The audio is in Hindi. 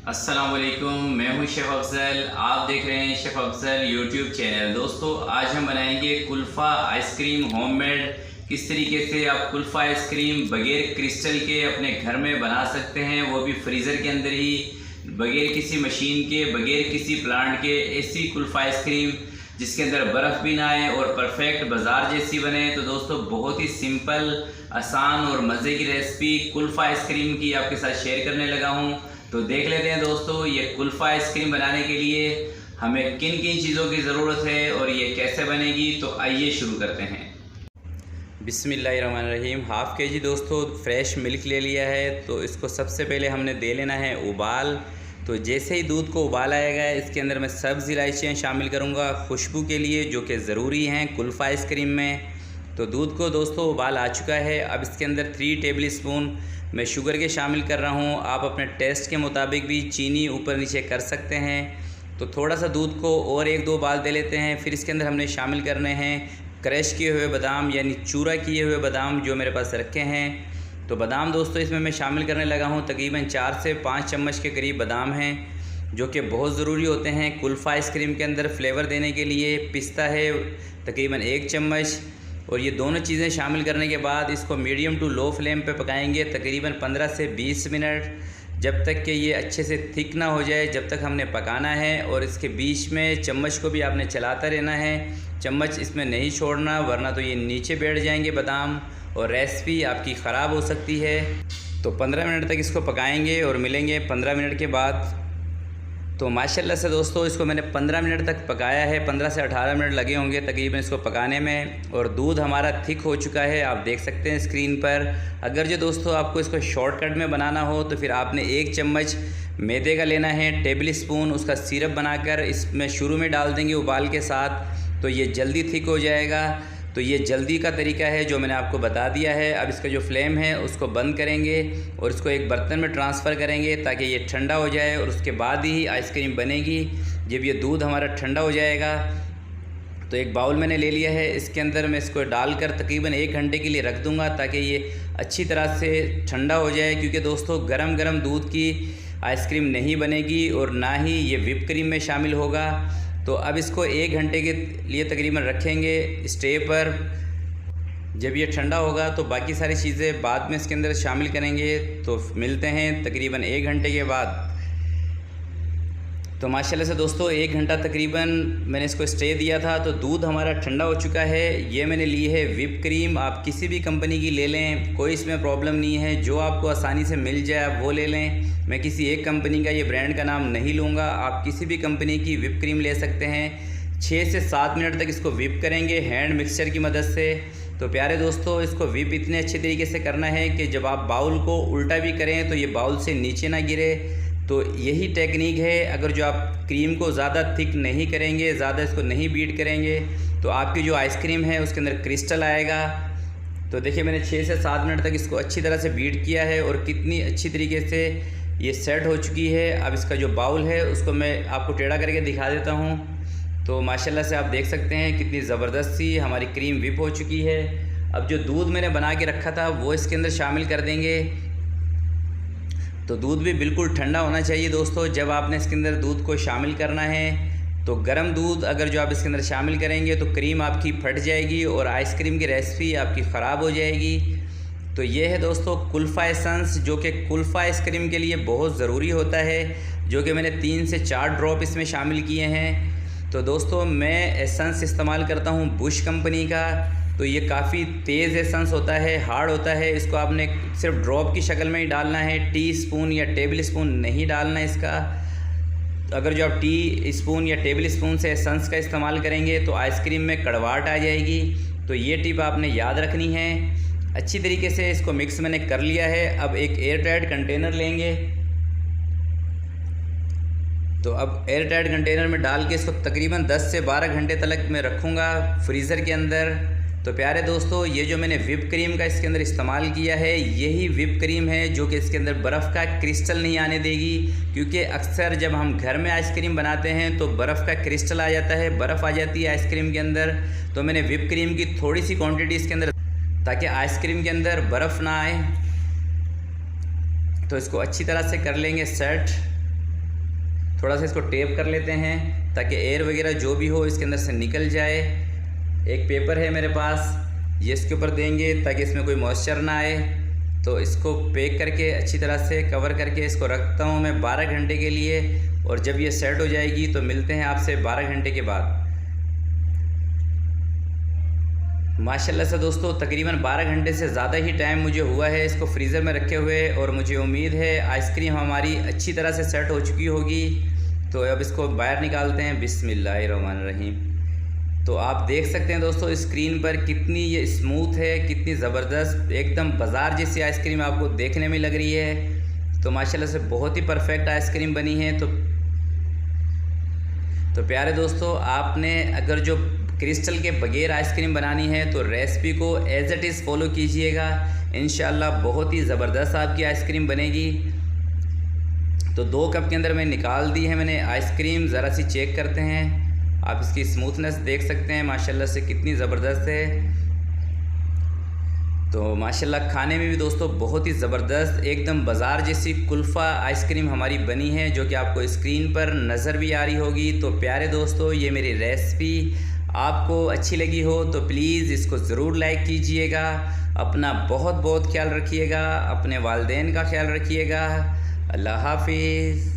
अस्सलाम वालेकुम, मैं हूं शेफ़ अफजल। आप देख रहे हैं शेफ़ अफजल यूट्यूब चैनल। दोस्तों, आज हम बनाएंगे कुल्फ़ा आइसक्रीम होममेड। किस तरीके से आप कुल्फ़ा आइसक्रीम बग़ैर क्रिस्टल के अपने घर में बना सकते हैं, वो भी फ्रीज़र के अंदर ही, बग़ैर किसी मशीन के, बग़ैर किसी प्लांट के। ऐसी कुल्फ़ा आइसक्रीम जिसके अंदर बर्फ़ भी ना आए और परफेक्ट बाज़ार जैसी बने। तो दोस्तों, बहुत ही सिंपल, आसान और मज़े की रेसिपी कुल्फ़ा आइसक्रीम की आपके साथ शेयर करने लगा हूँ। तो देख लेते हैं दोस्तों, ये कुल्फ़ा आइसक्रीम बनाने के लिए हमें किन किन चीज़ों की ज़रूरत है और ये कैसे बनेगी। तो आइए शुरू करते हैं। बिस्मिल्लाहिर्रहमानिर्रहीम। हाफ़ के जी दोस्तों फ्रेश मिल्क ले लिया है। तो इसको सबसे पहले हमने दे लेना है उबाल। तो जैसे ही दूध को उबाल आएगा, इसके अंदर मैं सब्ज़ इलायचियाँ शामिल करूँगा खुशबू के लिए, जो कि ज़रूरी हैं कुल्फ़ा आइसक्रीम में। तो दूध को दोस्तों उबाल आ चुका है। अब इसके अंदर 3 टेबल स्पून मैं शुगर के शामिल कर रहा हूँ। आप अपने टेस्ट के मुताबिक भी चीनी ऊपर नीचे कर सकते हैं। तो थोड़ा सा दूध को और 1-2 उबाल दे लेते हैं। फिर इसके अंदर हमने शामिल करने हैं क्रश किए हुए बादाम, यानी चूरा किए हुए बादाम जो मेरे पास रखे हैं। तो बादाम दोस्तों इसमें मैं शामिल करने लगा हूँ। तकरीबन 4 से 5 चम्मच के करीब बादाम हैं, जो कि बहुत ज़रूरी होते हैं कुल्फ़ा आइसक्रीम के अंदर फ्लेवर देने के लिए। पिस्ता है तकरीबन 1 चम्मच। और ये दोनों चीज़ें शामिल करने के बाद इसको मीडियम टू लो फ्लेम पे पकाएंगे तकरीबन 15 से 20 मिनट, जब तक कि ये अच्छे से थिक ना हो जाए, जब तक हमने पकाना है। और इसके बीच में चम्मच को भी आपने चलाता रहना है, चम्मच इसमें नहीं छोड़ना, वरना तो ये नीचे बैठ जाएंगे बादाम और रेसिपी आपकी ख़राब हो सकती है। तो 15 मिनट तक इसको पकाएंगे और मिलेंगे 15 मिनट के बाद। तो माशाल्लाह से दोस्तों इसको मैंने 15 मिनट तक पकाया है। 15 से 18 मिनट लगे होंगे तकरीबन इसको पकाने में। और दूध हमारा थिक हो चुका है, आप देख सकते हैं स्क्रीन पर। अगर जो दोस्तों आपको इसको शॉर्टकट में बनाना हो तो फिर आपने 1 चम्मच मैदे का लेना है, टेबल स्पून उसका सिरप बनाकर इसमें शुरू में डाल देंगे उबाल के साथ, तो ये जल्दी थिक हो जाएगा। तो ये जल्दी का तरीका है जो मैंने आपको बता दिया है। अब इसका जो फ्लेम है उसको बंद करेंगे और इसको एक बर्तन में ट्रांसफ़र करेंगे ताकि ये ठंडा हो जाए, और उसके बाद ही आइसक्रीम बनेगी। जब ये दूध हमारा ठंडा हो जाएगा तो एक बाउल मैंने ले लिया है, इसके अंदर मैं इसको डालकर तकरीबन 1 घंटे के लिए रख दूँगा ताकि ये अच्छी तरह से ठंडा हो जाए। क्योंकि दोस्तों गरम गरम दूध की आइसक्रीम नहीं बनेगी और ना ही ये व्हिप क्रीम में शामिल होगा। तो अब इसको 1 घंटे के लिए तकरीबन रखेंगे स्टे पर। जब ये ठंडा होगा तो बाकी सारी चीज़ें बाद में इसके अंदर शामिल करेंगे। तो मिलते हैं तकरीबन 1 घंटे के बाद। तो माशाल्लाह से दोस्तों 1 घंटा तकरीबन मैंने इसको स्टे दिया था, तो दूध हमारा ठंडा हो चुका है। ये मैंने ली है व्हिप क्रीम, आप किसी भी कंपनी की ले लें, कोई इसमें प्रॉब्लम नहीं है। जो आपको आसानी से मिल जाए आप वो ले लें। मैं किसी एक कंपनी का, ये ब्रांड का नाम नहीं लूँगा, आप किसी भी कंपनी की व्हिप क्रीम ले सकते हैं। 6 से 7 मिनट तक इसको व्हिप करेंगे हैंड मिक्सचर की मदद से। तो प्यारे दोस्तों इसको व्हिप इतने अच्छे तरीके से करना है कि जब आप बाउल को उल्टा भी करें तो ये बाउल से नीचे ना गिरे। तो यही टेक्निक है। अगर जो आप क्रीम को ज़्यादा थिक नहीं करेंगे, ज़्यादा इसको नहीं बीट करेंगे, तो आपकी जो आइसक्रीम है उसके अंदर क्रिस्टल आएगा। तो देखिए मैंने 6 से 7 मिनट तक इसको अच्छी तरह से बीट किया है और कितनी अच्छी तरीके से ये सेट हो चुकी है। अब इसका जो बाउल है उसको मैं आपको टेढ़ा करके दिखा देता हूँ। तो माशाल्लाह से आप देख सकते हैं कितनी ज़बरदस्त सी हमारी क्रीम व्हिप हो चुकी है। अब जो दूध मैंने बना के रखा था वो इसके अंदर शामिल कर देंगे। तो दूध भी बिल्कुल ठंडा होना चाहिए दोस्तों जब आपने इसके अंदर दूध को शामिल करना है। तो गर्म दूध अगर जो आप इसके अंदर शामिल करेंगे तो क्रीम आपकी फट जाएगी और आइसक्रीम की रेसिपी आपकी ख़राब हो जाएगी। तो ये है दोस्तों कुल्फ़ा एसेंस, जो कि कुल्फ़ा आइसक्रीम के लिए बहुत ज़रूरी होता है, जो कि मैंने 3 से 4 ड्रॉप इसमें शामिल किए हैं। तो दोस्तों मैं एसेंस इस्तेमाल करता हूँ बुश कंपनी का। तो ये काफ़ी तेज़ एसेंस होता है, हार्ड होता है। इसको आपने सिर्फ ड्रॉप की शक्ल में ही डालना है, टी स्पून या टेबल स्पून नहीं डालना है इसका। अगर जो आप टी स्पून या टेबल स्पून से एसेंस का इस्तेमाल करेंगे तो आइसक्रीम में कड़वाहट आ जाएगी। तो ये टिप आपने याद रखनी है। अच्छी तरीके से इसको मिक्स मैंने कर लिया है। अब एक एयर टाइट कंटेनर लेंगे। तो अब एयर टाइट कंटेनर में डाल के इसको तकरीबन 10 से 12 घंटे तक मैं रखूँगा फ्रीज़र के अंदर। तो प्यारे दोस्तों ये जो मैंने व्हिप क्रीम का इसके अंदर इस्तेमाल किया है, यही व्हिप क्रीम है जो कि इसके अंदर बर्फ़ का क्रिस्टल नहीं आने देगी। क्योंकि अक्सर जब हम घर में आइसक्रीम बनाते हैं तो बर्फ़ का क्रिस्टल आ जाता है, बर्फ़ आ जाती है आइसक्रीम के अंदर। तो मैंने व्हिप क्रीम की थोड़ी सी क्वांटिटी इसके अंदर, ताकि आइसक्रीम के अंदर बर्फ़ ना आए। तो इसको अच्छी तरह से कर लेंगे सेट। थोड़ा सा इसको टेप कर लेते हैं ताकि एयर वगैरह जो भी हो इसके अंदर से निकल जाए। एक पेपर है मेरे पास, ये इसके ऊपर देंगे ताकि इसमें कोई मॉइस्चर ना आए। तो इसको पैक करके अच्छी तरह से कवर करके इसको रखता हूँ मैं 12 घंटे के लिए, और जब ये सेट हो जाएगी तो मिलते हैं आपसे 12 घंटे के बाद। माशाल्लाह से दोस्तों तकरीबन 12 घंटे से ज़्यादा ही टाइम मुझे हुआ है इसको फ्रीज़र में रखे हुए, और मुझे उम्मीद है आइसक्रीम हमारी अच्छी तरह से सेट हो चुकी होगी। तो अब इसको बाहर निकालते हैं। बिस्मिल्लाहिर्रहमानिर्रहीम। तो आप देख सकते हैं दोस्तों स्क्रीन पर कितनी ये स्मूथ है, कितनी ज़बरदस्त, एकदम बाज़ार जैसी आइसक्रीम आपको देखने में लग रही है। तो माशाल्लाह से बहुत ही परफेक्ट आइसक्रीम बनी है। तो प्यारे दोस्तों, आपने अगर जो क्रिस्टल के बगैर आइसक्रीम बनानी है तो रेसिपी को एज़ इट इज़ फॉलो कीजिएगा। इंशाल्लाह बहुत ही ज़बरदस्त आपकी आइसक्रीम बनेगी। तो 2 कप के अंदर मैं निकाल दी है मैंने आइसक्रीम। ज़रा सी चेक करते हैं, आप इसकी स्मूथनेस देख सकते हैं माशाल्लाह से कितनी ज़बरदस्त है। तो माशाल्लाह खाने में भी दोस्तों बहुत ही ज़बरदस्त एकदम बाज़ार जैसी कुल्फ़ा आइसक्रीम हमारी बनी है, जो कि आपको स्क्रीन पर नज़र भी आ रही होगी। तो प्यारे दोस्तों, ये मेरी रेसिपी आपको अच्छी लगी हो तो प्लीज़ इसको ज़रूर लाइक कीजिएगा। अपना बहुत बहुत ख्याल रखिएगा, अपने वालिदैन का ख्याल रखिएगा। अल्लाह हाफिज़।